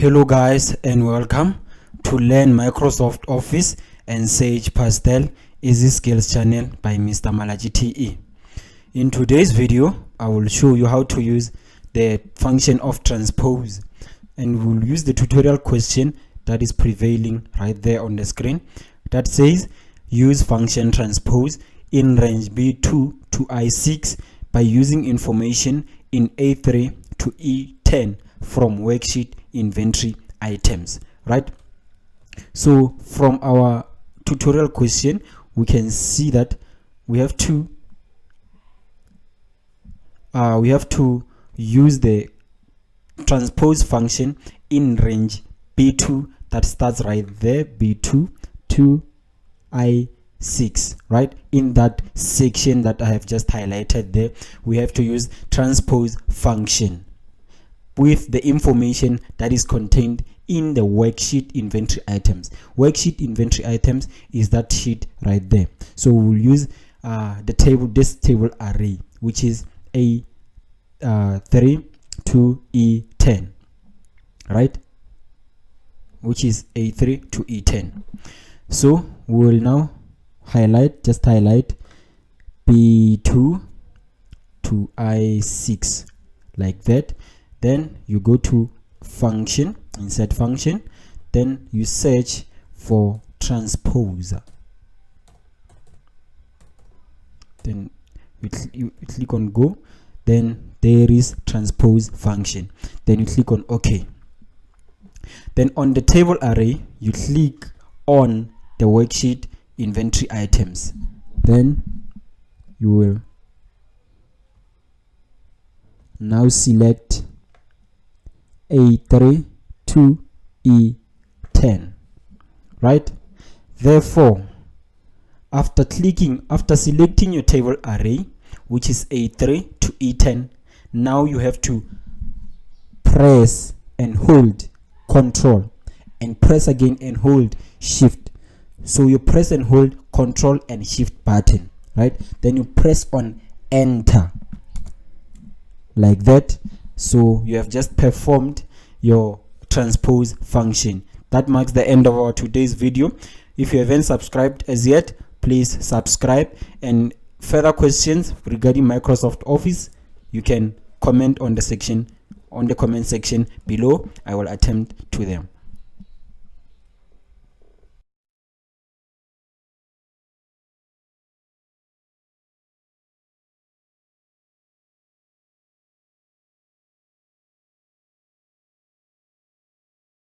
Hello guys and welcome to Learn Microsoft Office and Sage Pastel Easy Skills channel by Mr. Malachi TE. In today's video, I will show you how to use the function of transpose, and we'll use the tutorial question that is prevailing right there on the screen that says use function transpose in range B2 to I6 by using information in A3 to E10 from worksheet inventory items. Right, so from our tutorial question we can see that we have to use the transpose function in range B2 that starts right there, B2 to I6, right? In that section that I have just highlighted there, we have to use transpose function with the information that is contained in the worksheet inventory items. Worksheet inventory items is that sheet right there. So we'll use this table array, which is A3 to E10, right? Which is A3 to E10. So we will now highlight B2 to I6 like that. Then you go to function, insert function, then you search for transpose. Then you click on go, then there is transpose function. Then you click on OK. Then on the table array, you click on the worksheet inventory items. Then you will now select A3 to E10, right? Therefore, after selecting your table array, which is A3 to E10, now you have to press and hold Control and press again and hold Shift. So you press and hold Control and Shift button, right? Then you press on Enter like that. So you have just performed your transpose function. That marks the end of our today's video. If you haven't subscribed as yet, please subscribe, and further questions regarding Microsoft Office you can comment on the comment section below. I will attend to them.